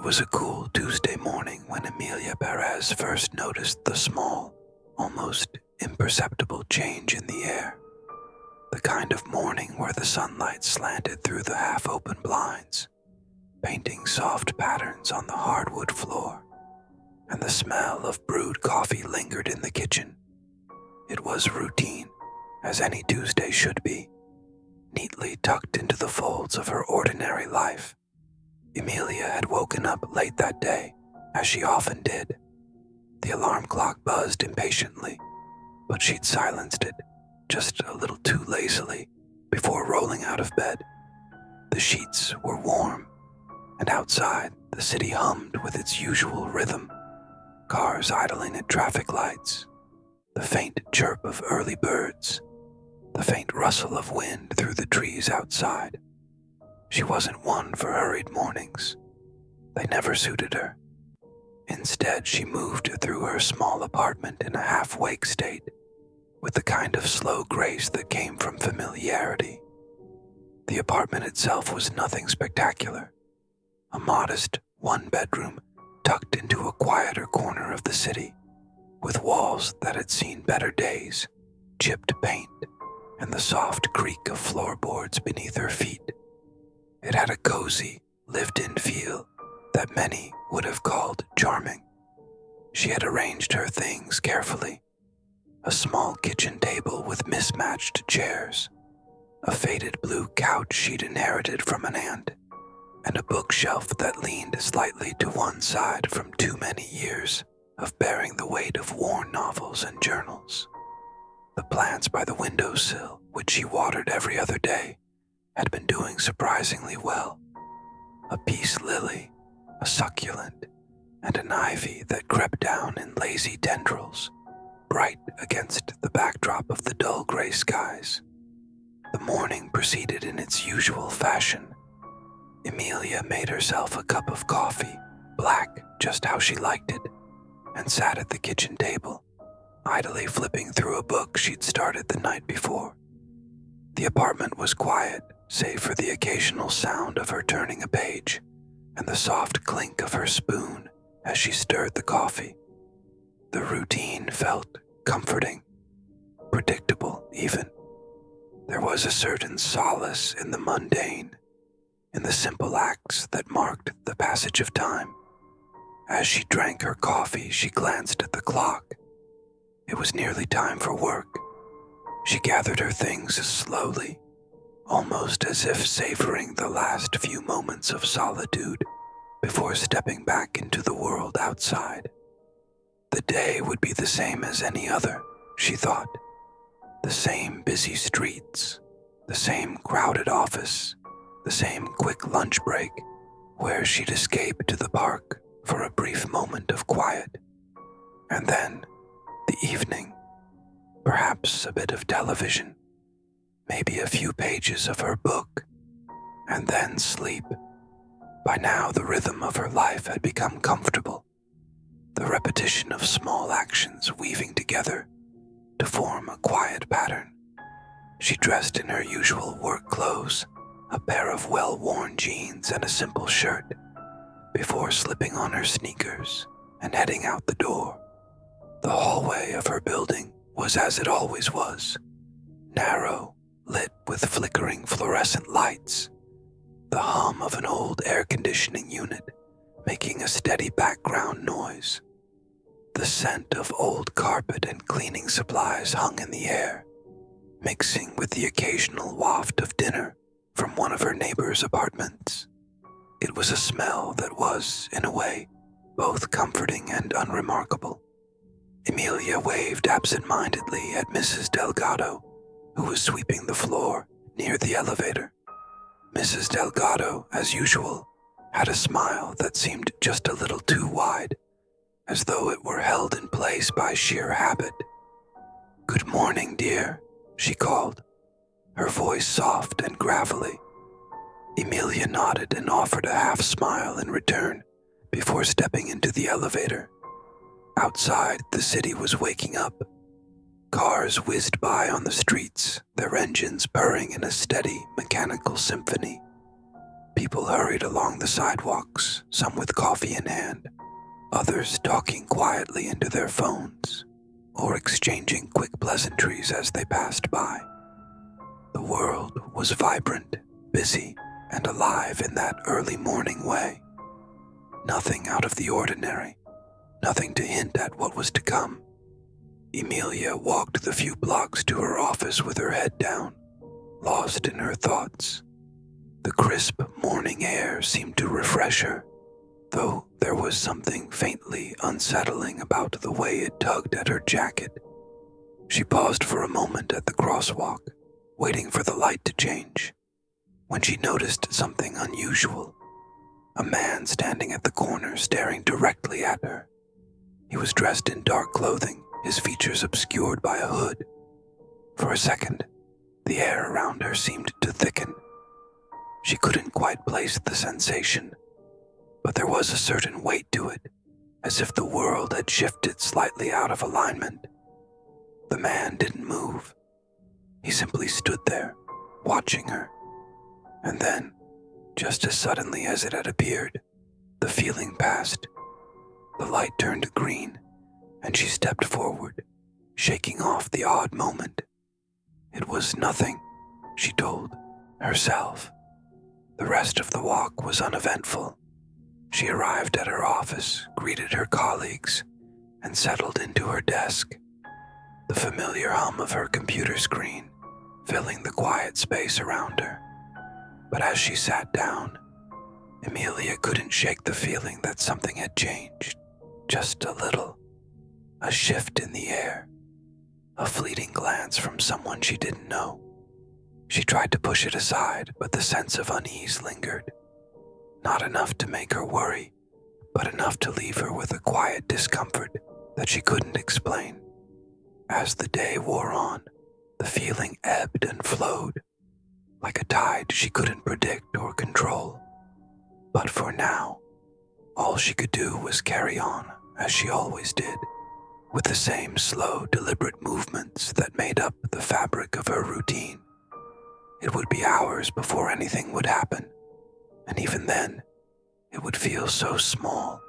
was a cool Tuesday morning when Emilia Pérez first noticed the small, almost imperceptible change in the air. The kind of morning where the sunlight slanted through the half-open blinds, painting soft patterns on the hardwood floor, and the smell of brewed coffee lingered in the kitchen. It was routine, as any Tuesday should be, neatly tucked into the folds of her ordinary life. Emilia had woken up late that day, as she often did. The alarm clock buzzed impatiently, but she'd silenced it just a little too lazily before rolling out of bed. The sheets were warm, and outside the city hummed with its usual rhythm, cars idling at traffic lights, the faint chirp of early birds, the faint rustle of wind through the trees outside. She wasn't one for hurried mornings. They never suited her. Instead, she moved through her small apartment in a half-wake state, with the kind of slow grace that came from familiarity. The apartment itself was nothing spectacular. A modest one-bedroom tucked into a quieter corner of the city, with walls that had seen better days, chipped paint, and the soft creak of floorboards beneath her feet. It had a cozy, lived-in feel that many would have called charming. She had arranged her things carefully. A small kitchen table with mismatched chairs, a faded blue couch she'd inherited from an aunt, and a bookshelf that leaned slightly to one side from too many years of bearing the weight of worn novels and journals. The plants by the windowsill, which she watered every other day, had been doing surprisingly well. A peace lily, a succulent, and an ivy that crept down in lazy tendrils, bright against the backdrop of the dull gray skies. The morning proceeded in its usual fashion. Emilia made herself a cup of coffee, black just how she liked it, and sat at the kitchen table, idly flipping through a book she'd started the night before. The apartment was quiet, save for the occasional sound of her turning a page and the soft clink of her spoon as she stirred the coffee. The routine felt comforting, predictable even. There was a certain solace in the mundane, in the simple acts that marked the passage of time. As she drank her coffee, she glanced at the clock. It was nearly time for work. She gathered her things slowly, almost as if savoring the last few moments of solitude before stepping back into the world outside. The day would be the same as any other, she thought. The same busy streets, the same crowded office, the same quick lunch break where she'd escape to the park for a brief moment of quiet. And then the evening, perhaps a bit of television, maybe a few pages of her book, and then sleep. By now the rhythm of her life had become comfortable, the repetition of small actions weaving together to form a quiet pattern. She dressed in her usual work clothes, a pair of well-worn jeans and a simple shirt, before slipping on her sneakers and heading out the door. The hallway of her building was as it always was, narrow, lit with flickering fluorescent lights, the hum of an old air conditioning unit making a steady background noise. The scent of old carpet and cleaning supplies hung in the air, mixing with the occasional waft of dinner from one of her neighbors' apartments. It was a smell that was, in a way, both comforting and unremarkable. Emilia waved absent-mindedly at Mrs. Delgado, who was sweeping the floor near the elevator. Mrs. Delgado, as usual, had a smile that seemed just a little too wide, as though it were held in place by sheer habit. "Good morning, dear," she called, her voice soft and gravelly. Emilia nodded and offered a half-smile in return before stepping into the elevator. Outside, the city was waking up. Cars whizzed by on the streets, their engines purring in a steady, mechanical symphony. People hurried along the sidewalks, some with coffee in hand, others talking quietly into their phones, or exchanging quick pleasantries as they passed by. The world was vibrant, busy, and alive in that early morning way. Nothing out of the ordinary, nothing to hint at what was to come. Emilia walked the few blocks to her office with her head down, lost in her thoughts. The crisp morning air seemed to refresh her, though there was something faintly unsettling about the way it tugged at her jacket. She paused for a moment at the crosswalk, waiting for the light to change, when she noticed something unusual. A man standing at the corner staring directly at her. He was dressed in dark clothing, his features obscured by a hood. For a second, the air around her seemed to thicken. She couldn't quite place the sensation, but there was a certain weight to it, as if the world had shifted slightly out of alignment. The man didn't move. He simply stood there, watching her. And then, just as suddenly as it had appeared, the feeling passed. The light turned green, and she stepped forward, shaking off the odd moment. It was nothing, she told herself. The rest of the walk was uneventful. She arrived at her office, greeted her colleagues, and settled into her desk. The familiar hum of her computer screen filling the quiet space around her. But as she sat down, Emilia couldn't shake the feeling that something had changed, just a little. A shift in the air, a fleeting glance from someone she didn't know. She tried to push it aside, but the sense of unease lingered. Not enough to make her worry, but enough to leave her with a quiet discomfort that she couldn't explain. As the day wore on, the feeling ebbed and flowed, like a tide she couldn't predict or control. But for now, all she could do was carry on, as she always did, with the same slow, deliberate movements that made up the fabric of her routine. It would be hours before anything would happen, and even then, it would feel so small,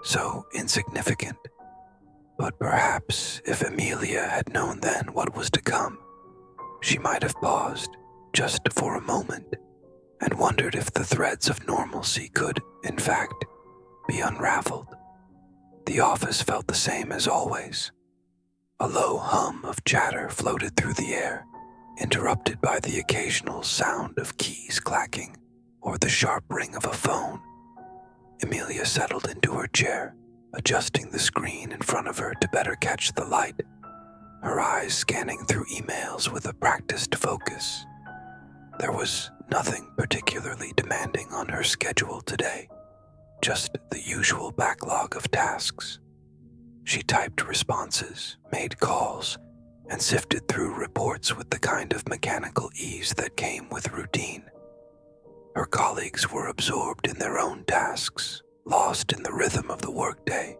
so insignificant. But perhaps if Emilia had known then what was to come, she might have paused just for a moment and wondered if the threads of normalcy could, in fact, be unraveled. The office felt the same as always. A low hum of chatter floated through the air, interrupted by the occasional sound of keys clacking or the sharp ring of a phone. Emilia settled into her chair, adjusting the screen in front of her to better catch the light, her eyes scanning through emails with a practiced focus. There was nothing particularly demanding on her schedule today, just the usual backlog of tasks. She typed responses, made calls, and sifted through reports with the kind of mechanical ease that came with routine. Her colleagues were absorbed in their own tasks, lost in the rhythm of the workday,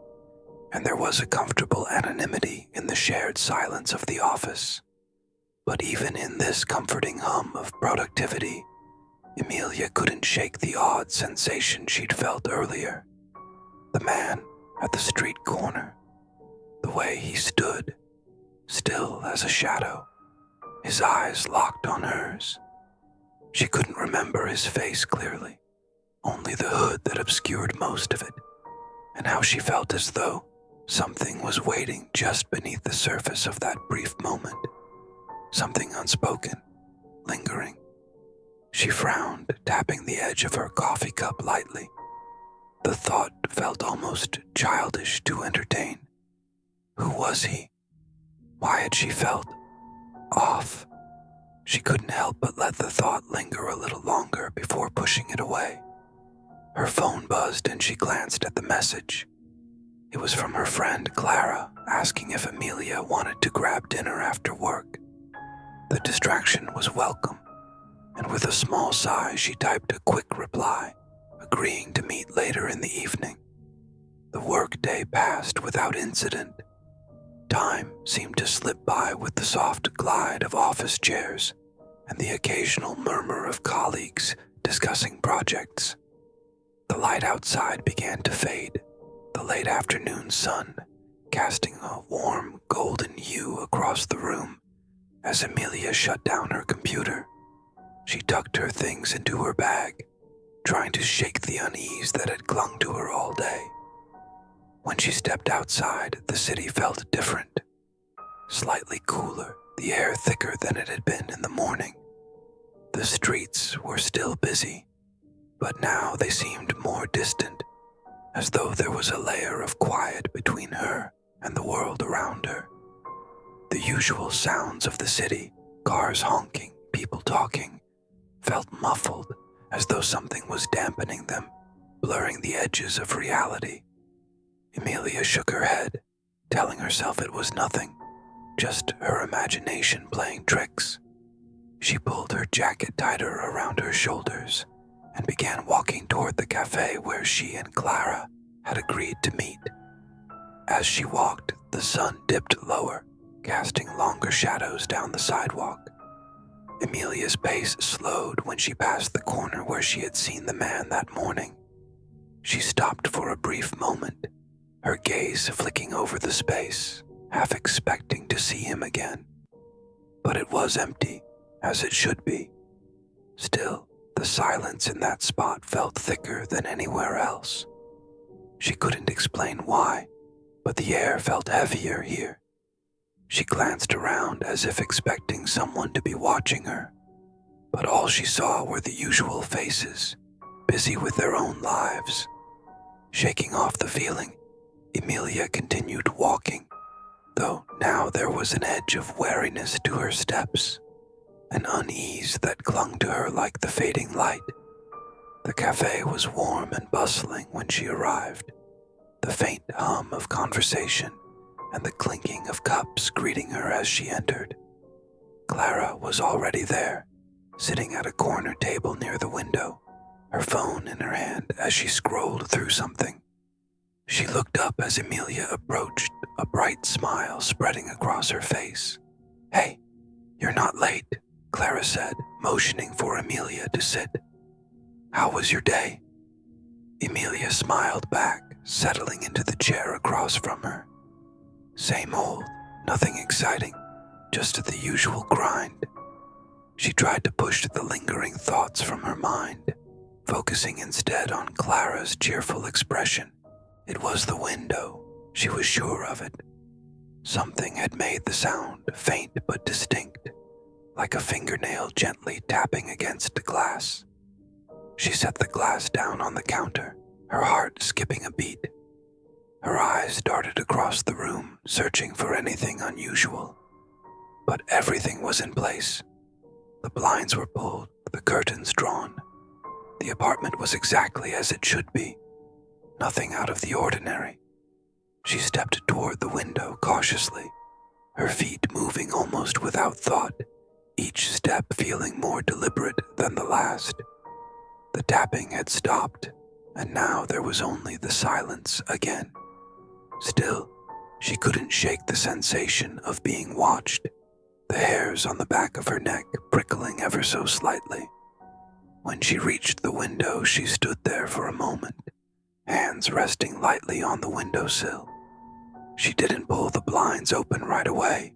and there was a comfortable anonymity in the shared silence of the office. But even in this comforting hum of productivity, Emilia couldn't shake the odd sensation she'd felt earlier. The man at the street corner, the way he stood, still as a shadow, his eyes locked on hers. She couldn't remember his face clearly, only the hood that obscured most of it, and how she felt as though something was waiting just beneath the surface of that brief moment. Something unspoken, lingering. She frowned, tapping the edge of her coffee cup lightly. The thought felt almost childish to entertain. Who was he? Why had she felt off? She couldn't help but let the thought linger a little longer before pushing it away. Her phone buzzed and she glanced at the message. It was from her friend Clara, asking if Emilia wanted to grab dinner after work. The distraction was welcome, and with a small sigh she typed a quick reply, agreeing to meet later in the evening. The workday passed without incident. Time seemed to slip by with the soft glide of office chairs and the occasional murmur of colleagues discussing projects. The light outside began to fade, the late afternoon sun casting a warm golden hue across the room as Emilia shut down her computer. She tucked her things into her bag, trying to shake the unease that had clung to her all day. When she stepped outside, the city felt different. Slightly cooler, the air thicker than it had been in the morning. The streets were still busy, but now they seemed more distant, as though there was a layer of quiet between her and the world around her. The usual sounds of the city, cars honking, people talking, felt muffled, as though something was dampening them, blurring the edges of reality. Emilia shook her head, telling herself it was nothing, just her imagination playing tricks. She pulled her jacket tighter around her shoulders and began walking toward the cafe where she and Clara had agreed to meet. As she walked, the sun dipped lower, casting longer shadows down the sidewalk. Emilia's pace slowed when she passed the corner where she had seen the man that morning. She stopped for a brief moment, her gaze flicking over the space, half expecting to see him again. But it was empty, as it should be. Still, the silence in that spot felt thicker than anywhere else. She couldn't explain why, but the air felt heavier here. She glanced around as if expecting someone to be watching her, but all she saw were the usual faces, busy with their own lives. Shaking off the feeling, Emilia continued walking, though now there was an edge of wariness to her steps, an unease that clung to her like the fading light. The cafe was warm and bustling when she arrived, the faint hum of conversation and the clinking of cups greeting her as she entered. Clara was already there, sitting at a corner table near the window, her phone in her hand as she scrolled through something. She looked up as Emilia approached, a bright smile spreading across her face. "Hey, you're not late," Clara said, motioning for Emilia to sit. "How was your day?" Emilia smiled back, settling into the chair across from her. "Same old, nothing exciting, just the usual grind." She tried to push the lingering thoughts from her mind, focusing instead on Clara's cheerful expression. It was the window, she was sure of it. Something had made the sound faint but distinct, like a fingernail gently tapping against glass. She set the glass down on the counter, her heart skipping a beat. Her eyes darted across the room, searching for anything unusual. But everything was in place. The blinds were pulled, the curtains drawn. The apartment was exactly as it should be. Nothing out of the ordinary. She stepped toward the window cautiously, her feet moving almost without thought, each step feeling more deliberate than the last. The tapping had stopped, and now there was only the silence again. Still, she couldn't shake the sensation of being watched, the hairs on the back of her neck prickling ever so slightly. When she reached the window, she stood there for a moment, hands resting lightly on the windowsill. She didn't pull the blinds open right away.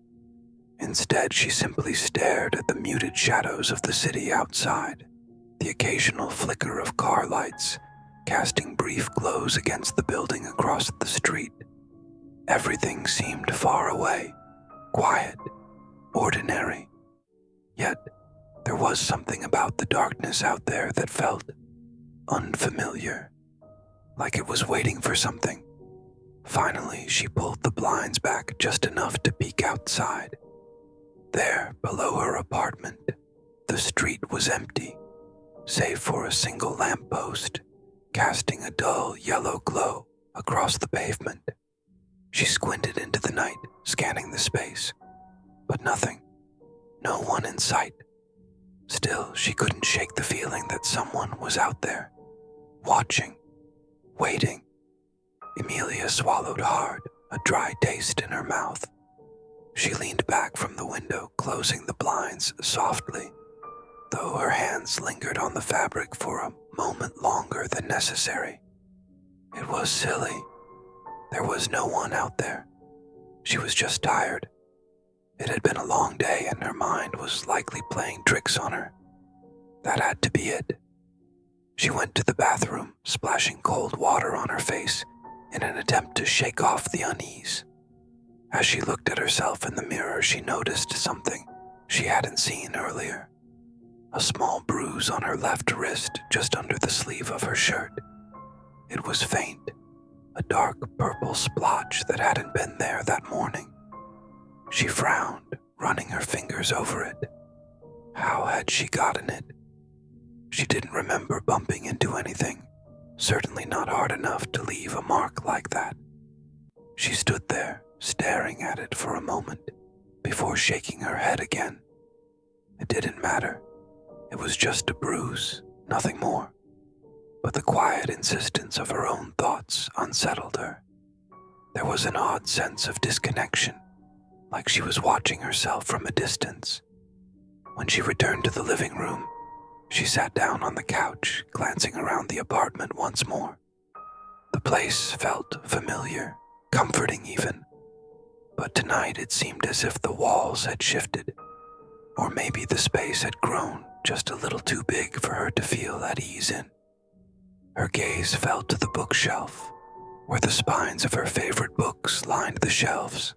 Instead, she simply stared at the muted shadows of the city outside, the occasional flicker of car lights casting brief glows against the building across the street. Everything seemed far away, quiet, ordinary. Yet, there was something about the darkness out there that felt unfamiliar, like it was waiting for something. Finally, she pulled the blinds back just enough to peek outside. There, below her apartment, the street was empty, save for a single lamppost, casting a dull yellow glow across the pavement. She squinted into the night, scanning the space, but nothing, no one in sight. Still, she couldn't shake the feeling that someone was out there, watching, waiting. Emilia swallowed hard, a dry taste in her mouth. She leaned back from the window, closing the blinds softly. though her hands lingered on the fabric for a moment longer than necessary. It was silly. There was no one out there. She was just tired. It had been a long day and her mind was likely playing tricks on her. That had to be it. She went to the bathroom, splashing cold water on her face in an attempt to shake off the unease. As she looked at herself in the mirror, she noticed something she hadn't seen earlier. A small bruise on her left wrist just under the sleeve of her shirt. It was faint, a dark purple splotch that hadn't been there that morning. She frowned, running her fingers over it. How had she gotten it? She didn't remember bumping into anything, certainly not hard enough to leave a mark like that. She stood there, staring at it for a moment, before shaking her head again. It didn't matter. It was just a bruise, nothing more. But the quiet insistence of her own thoughts unsettled her. There was an odd sense of disconnection, like she was watching herself from a distance. When she returned to the living room, she sat down on the couch, glancing around the apartment once more. The place felt familiar, comforting even. But tonight it seemed as if the walls had shifted, or maybe the space had grown just a little too big for her to feel at ease in. Her gaze fell to the bookshelf, where the spines of her favorite books lined the shelves.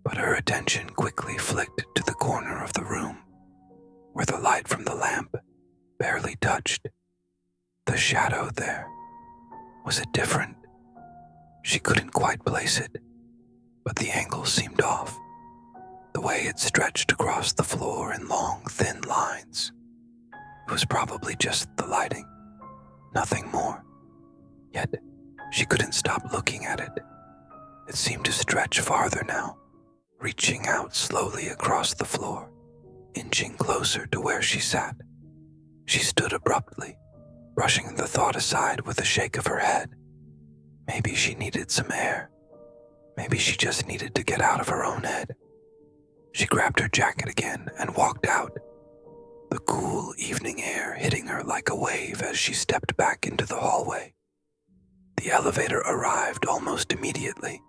But her attention quickly flicked to the corner of the room, where the light from the lamp barely touched. The shadow there. Was it different? She couldn't quite place it, but the angle seemed off. The way it stretched across the floor in long, thin lines. It was probably just the lighting. Nothing more. Yet, she couldn't stop looking at it. It seemed to stretch farther now, reaching out slowly across the floor, inching closer to where she sat. She stood abruptly, brushing the thought aside with a shake of her head. Maybe she needed some air. Maybe she just needed to get out of her own head. She grabbed her jacket again and walked out, the cool evening air hitting her like a wave as she stepped back into the hallway. The elevator arrived almost immediately,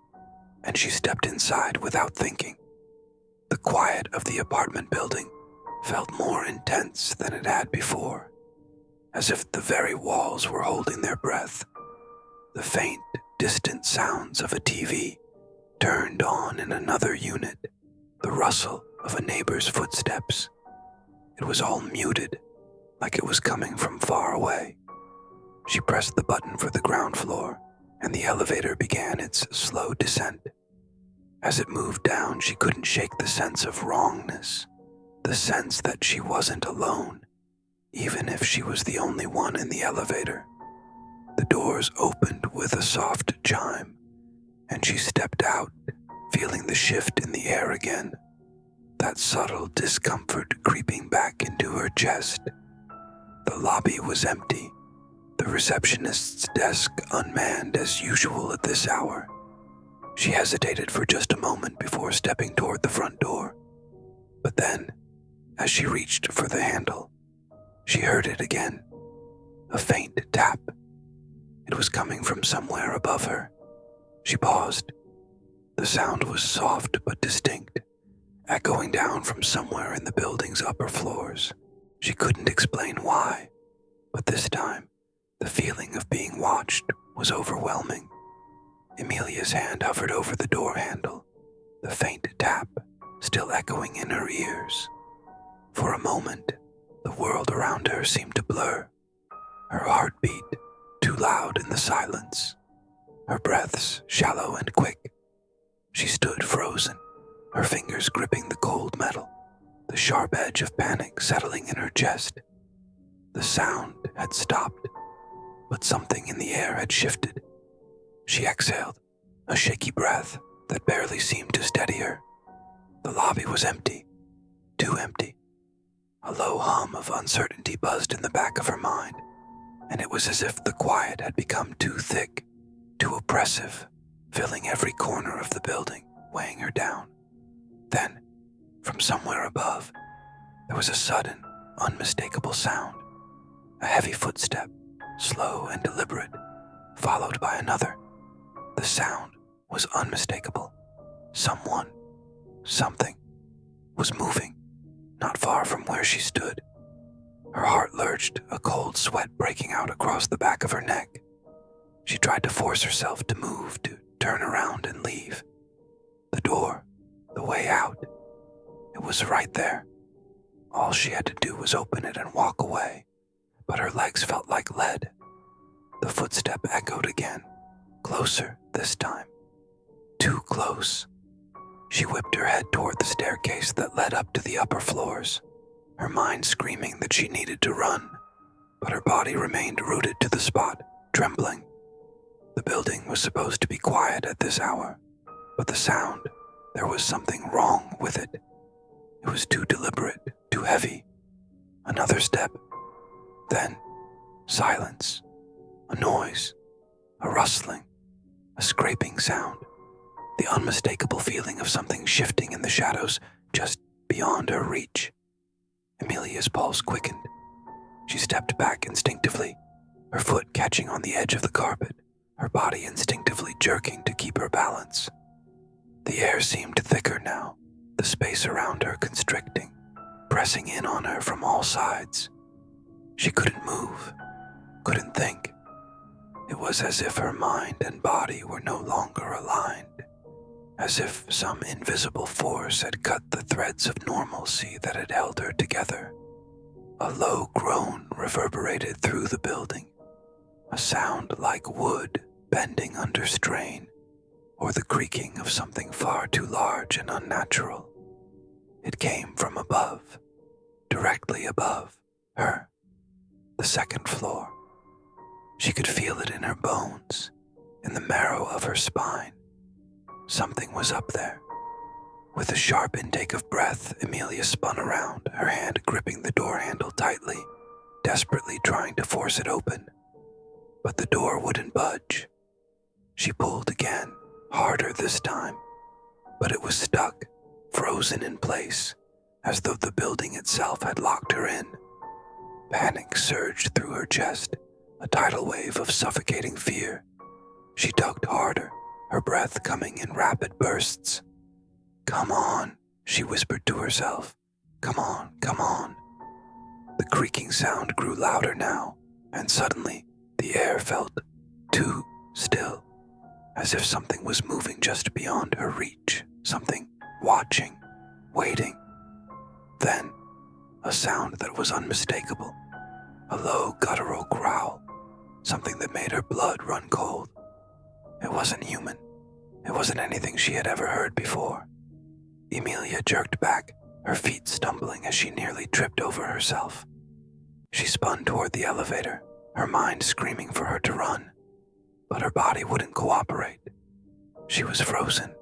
and she stepped inside without thinking. The quiet of the apartment building felt more intense than it had before, as if the very walls were holding their breath. The faint, distant sounds of a TV turned on in another unit, the rustle of a neighbor's footsteps. It was all muted, like it was coming from far away. She pressed the button for the ground floor, and the elevator began its slow descent. As it moved down, she couldn't shake the sense of wrongness, the sense that she wasn't alone, even if she was the only one in the elevator. The doors opened with a soft chime, and she stepped out, feeling the shift in the air again, that subtle discomfort creeping back into her chest. The lobby was empty, the receptionist's desk unmanned as usual at this hour. She hesitated for just a moment before stepping toward the front door. But then, as she reached for the handle, she heard it again, a faint tap. It was coming from somewhere above her. She paused. The sound was soft but distinct, echoing down from somewhere in the building's upper floors. She couldn't explain why, but this time, the feeling of being watched was overwhelming. Emilia's hand hovered over the door handle, the faint tap still echoing in her ears. For a moment, the world around her seemed to blur. Her heartbeat, too loud in the silence. Her breaths shallow and quick. She stood frozen, her fingers gripping the cold metal, the sharp edge of panic settling in her chest. The sound had stopped, but something in the air had shifted. She exhaled, a shaky breath that barely seemed to steady her. The lobby was empty, too empty. A low hum of uncertainty buzzed in the back of her mind, and it was as if the quiet had become too thick, too oppressive, filling every corner of the building, weighing her down. Then, from somewhere above, there was a sudden, unmistakable sound. A heavy footstep, slow and deliberate, followed by another. The sound was unmistakable. Someone, something, was moving, not far from where she stood. Her heart lurched, a cold sweat breaking out across the back of her neck. She tried to force herself to move, to turn around and leave. The door, the way out, it was right there. All she had to do was open it and walk away, but her legs felt like lead. The footstep echoed again, closer this time. Too close. She whipped her head toward the staircase that led up to the upper floors, her mind screaming that she needed to run, but her body remained rooted to the spot, trembling. The building was supposed to be quiet at this hour, but the sound, there was something wrong with it. It was too deliberate, too heavy. Another step. Then, silence. A noise. A rustling. A scraping sound. The unmistakable feeling of something shifting in the shadows just beyond her reach. Emilia's pulse quickened. She stepped back instinctively, her foot catching on the edge of the carpet, her body instinctively jerking to keep her balance. The air seemed thicker now, the space around her constricting, pressing in on her from all sides. She couldn't move, couldn't think. It was as if her mind and body were no longer aligned, as if some invisible force had cut the threads of normalcy that had held her together. A low groan reverberated through the building, a sound like wood bending under strain, or the creaking of something far too large and unnatural. It came from above, directly above her, the second floor. She could feel it in her bones, in the marrow of her spine. Something was up there. With a sharp intake of breath, Emilia spun around, her hand gripping the door handle tightly, desperately trying to force it open. But the door wouldn't budge. She pulled again, harder this time, but it was stuck, frozen in place, as though the building itself had locked her in. Panic surged through her chest, a tidal wave of suffocating fear. She tugged harder, her breath coming in rapid bursts. "Come on," she whispered to herself. "Come on, come on." The creaking sound grew louder now, and suddenly the air felt too still, as if something was moving just beyond her reach, something watching, waiting. Then, a sound that was unmistakable, a low guttural growl, something that made her blood run cold. It wasn't human. It wasn't anything she had ever heard before. Emilia jerked back, her feet stumbling as she nearly tripped over herself. She spun toward the elevator, her mind screaming for her to run, but her body wouldn't cooperate. She was frozen.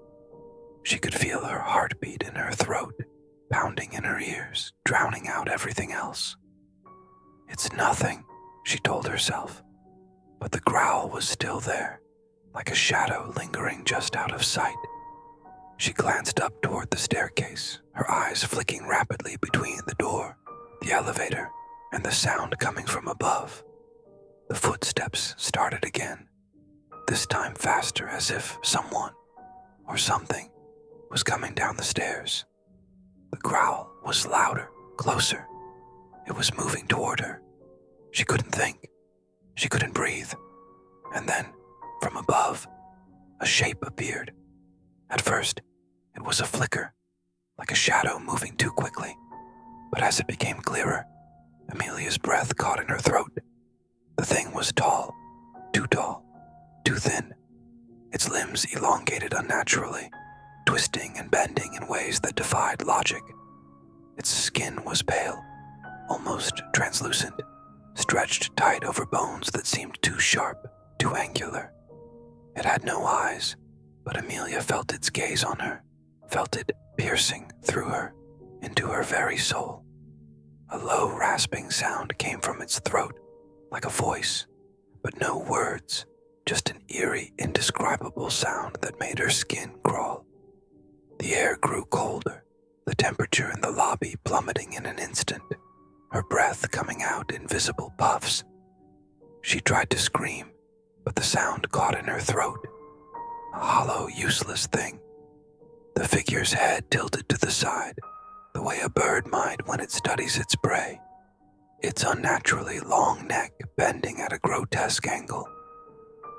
She could feel her heartbeat in her throat, pounding in her ears, drowning out everything else. "It's nothing," she told herself, but the growl was still there, like a shadow lingering just out of sight. She glanced up toward the staircase, her eyes flicking rapidly between the door, the elevator, and the sound coming from above. The footsteps started again, this time faster, as if someone, or something, was coming down the stairs. The growl was louder, closer. It was moving toward her. She couldn't think. She couldn't breathe. And then, from above, a shape appeared. At first, it was a flicker, like a shadow moving too quickly. But as it became clearer, Emilia's breath caught in her throat. The thing was tall, too thin. Its limbs elongated unnaturally, twisting and bending in ways that defied logic. Its skin was pale, almost translucent, stretched tight over bones that seemed too sharp, too angular. It had no eyes, but Emilia felt its gaze on her, felt it piercing through her, into her very soul. A low, rasping sound came from its throat, like a voice, but no words, just an eerie, indescribable sound that made her skin crawl. The air grew colder, the temperature in the lobby plummeting in an instant. her breath coming out in visible puffs. She tried to scream, but the sound caught in her throat. A hollow, useless thing. The figure's head tilted to the side, the way a bird might when it studies its prey. Its unnaturally long neck bending at a grotesque angle.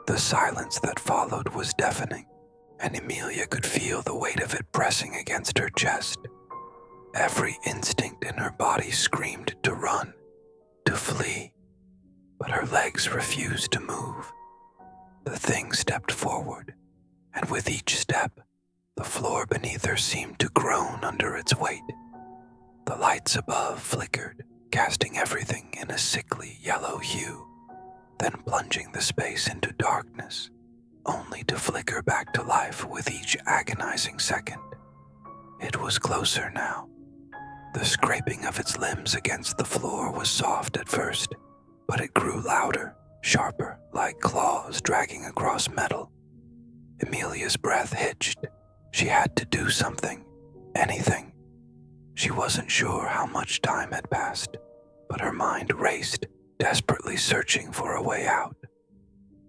The silence that followed was deafening, and Emilia could feel the weight of it pressing against her chest. Every instinct in her body screamed to run, to flee, but her legs refused to move. The thing stepped forward, and with each step, the floor beneath her seemed to groan under its weight. The lights above flickered, casting everything in a sickly yellow hue, then plunging the space into darkness, only to flicker back to life with each agonizing second. It was closer now. The scraping of its limbs against the floor was soft at first, but it grew louder, sharper, like claws dragging across metal. Emilia's breath hitched. She had to do something, anything. She wasn't sure how much time had passed, but her mind raced, desperately searching for a way out.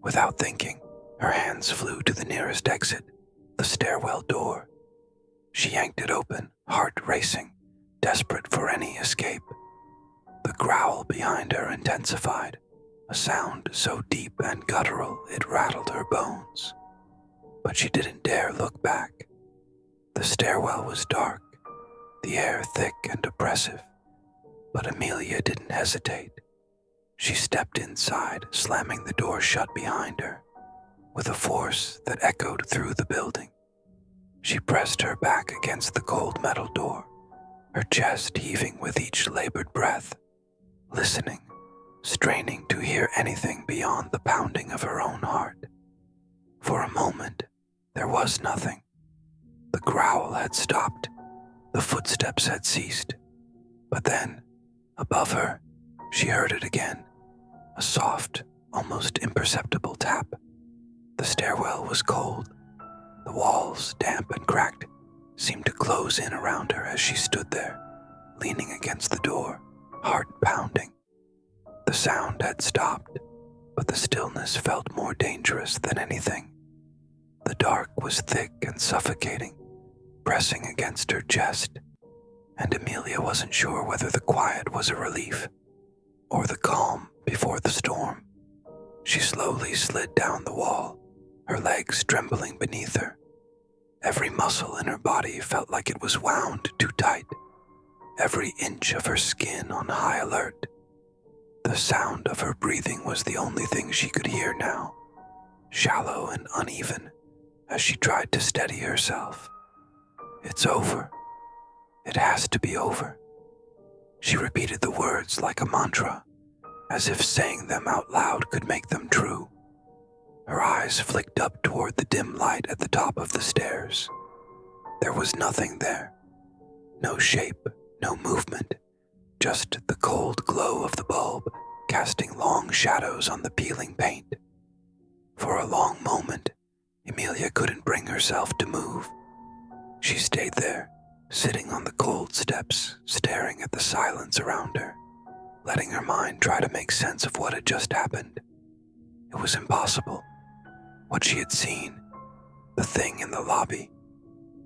Without thinking, her hands flew to the nearest exit, the stairwell door. She yanked it open, heart racing, desperate for any escape. The growl behind her intensified, a sound so deep and guttural it rattled her bones. But she didn't dare look back. The stairwell was dark, the air thick and oppressive, but Emilia didn't hesitate. She stepped inside, slamming the door shut behind her, with a force that echoed through the building. She pressed her back against the cold metal door, her chest heaving with each labored breath, listening, straining to hear anything beyond the pounding of her own heart. For a moment, there was nothing. The growl had stopped, the footsteps had ceased, but then, above her, she heard it again, a soft, almost imperceptible tap. The stairwell was cold. The walls, damp and cracked, seemed to close in around her as she stood there, leaning against the door, heart pounding. The sound had stopped, but the stillness felt more dangerous than anything. The dark was thick and suffocating, pressing against her chest, and Emilia wasn't sure whether the quiet was a relief or the calm before the storm. She slowly slid down the wall, her legs trembling beneath her. Every muscle in her body felt like it was wound too tight, every inch of her skin on high alert. The sound of her breathing was the only thing she could hear now, shallow and uneven, as she tried to steady herself. It's over. It has to be over. She repeated the words like a mantra, as if saying them out loud could make them true. Her eyes flicked up toward the dim light at the top of the stairs. There was nothing there. No shape, no movement, just the cold glow of the bulb casting long shadows on the peeling paint. For a long moment, Emilia couldn't bring herself to move. She stayed there, sitting on the cold steps, staring at the silence around her, letting her mind try to make sense of what had just happened. It was impossible. What she had seen, the thing in the lobby,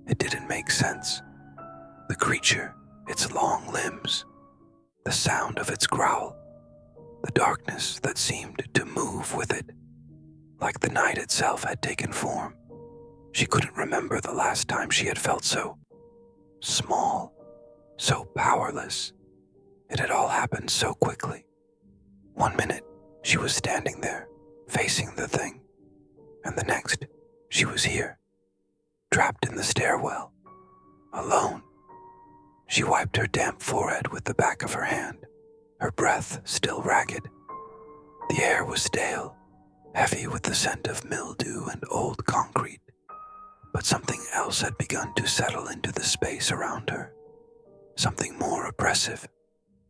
it didn't make sense. The creature, its long limbs, the sound of its growl, the darkness that seemed to move with it, like the night itself had taken form. She couldn't remember the last time she had felt so small, so powerless. It had all happened so quickly. 1 minute, she was standing there, facing the thing, and the next, she was here, trapped in the stairwell, alone. She wiped her damp forehead with the back of her hand, her breath still ragged. The air was stale, heavy with the scent of mildew and old concrete, but something else had begun to settle into the space around her, something more oppressive,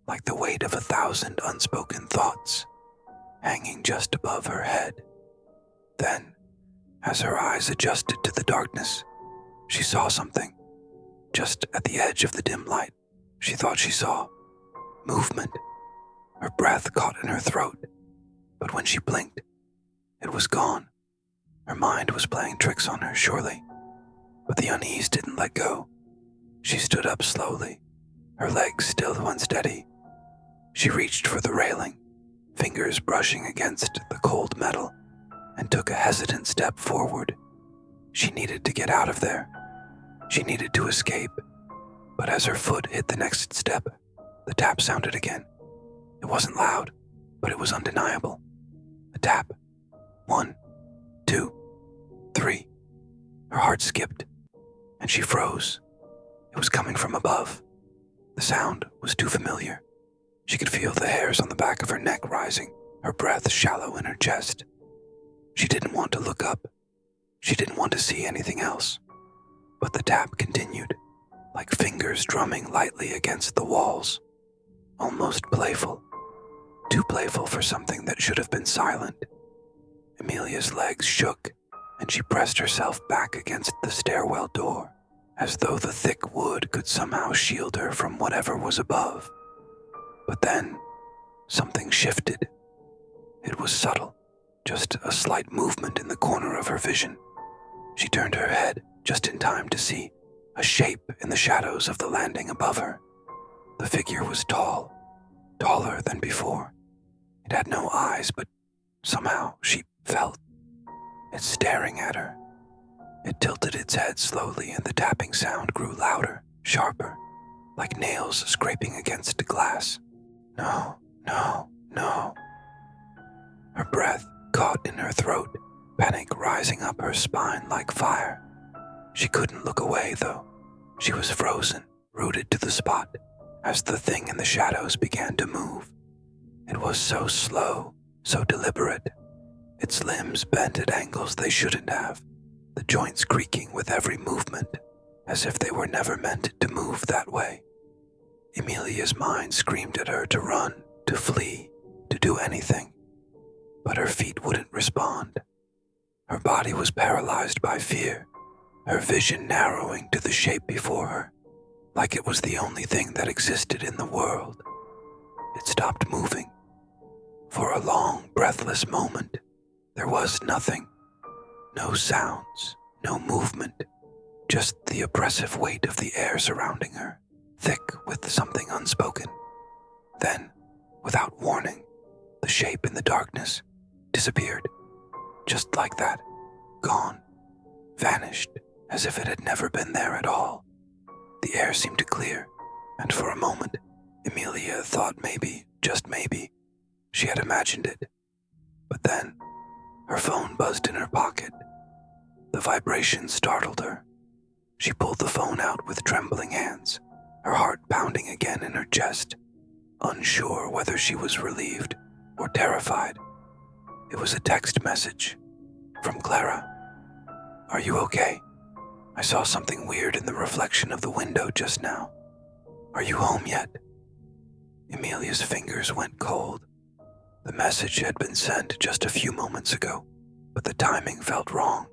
like the weight of 1,000 unspoken thoughts, hanging just above her head. Then, as her eyes adjusted to the darkness, she saw something. Just at the edge of the dim light, she thought she saw movement. Her breath caught in her throat, but when she blinked, it was gone. Her mind was playing tricks on her, surely, but the unease didn't let go. She stood up slowly, her legs still unsteady. She reached for the railing, fingers brushing against the cold metal, and took a hesitant step forward. She needed to get out of there. She needed to escape. But as her foot hit the next step, the tap sounded again. It wasn't loud, but it was undeniable. A tap. 1, 2, 3. Her heart skipped, and she froze. It was coming from above. The sound was too familiar. She could feel the hairs on the back of her neck rising, her breath shallow in her chest. She didn't want to look up. She didn't want to see anything else. But the tap continued, like fingers drumming lightly against the walls. Almost playful. Too playful for something that should have been silent. Emilia's legs shook, and she pressed herself back against the stairwell door, as though the thick wood could somehow shield her from whatever was above. But then, something shifted. It was subtle, just a slight movement in the corner of her vision. She turned her head just in time to see a shape in the shadows of the landing above her. The figure was tall, taller than before. It had no eyes, but somehow she felt it staring at her. It tilted its head slowly, and the tapping sound grew louder, sharper, like nails scraping against glass. No, no, no. Her breath caught in her throat, panic rising up her spine like fire. She couldn't look away, though. She was frozen, rooted to the spot, as the thing in the shadows began to move. It was so slow, so deliberate. Its limbs bent at angles they shouldn't have, the joints creaking with every movement, as if they were never meant to move that way. Emilia's mind screamed at her to run, to flee, to do anything, but her feet wouldn't respond. Her body was paralyzed by fear, her vision narrowing to the shape before her, like it was the only thing that existed in the world. It stopped moving. For a long, breathless moment, there was nothing. No sounds, no movement, just the oppressive weight of the air surrounding her, thick with something unspoken. Then, without warning, the shape in the darkness disappeared. Just like that, gone, vanished, as if it had never been there at all. The air seemed to clear, and for a moment, Emilia thought maybe, just maybe, she had imagined it. But then, her phone buzzed in her pocket. The vibration startled her. She pulled the phone out with trembling hands, her heart pounding again in her chest, unsure whether she was relieved or terrified. It was a text message from Clara. "Are you okay? I saw something weird in the reflection of the window just now. Are you home yet?" Emilia's fingers went cold. The message had been sent just a few moments ago, but the timing felt wrong.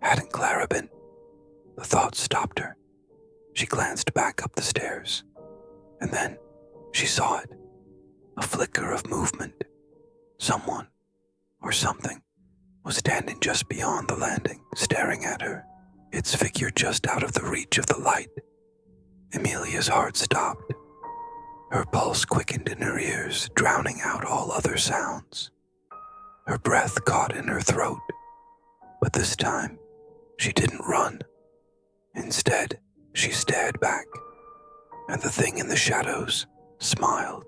Hadn't Clara been? The thought stopped her. She glanced back up the stairs, and then she saw it. A flicker of movement. Someone, or something, was standing just beyond the landing, staring at her, its figure just out of the reach of the light. Emilia's heart stopped. Her pulse quickened in her ears, drowning out all other sounds. Her breath caught in her throat, but this time, she didn't run. Instead, she stared back, and the thing in the shadows smiled.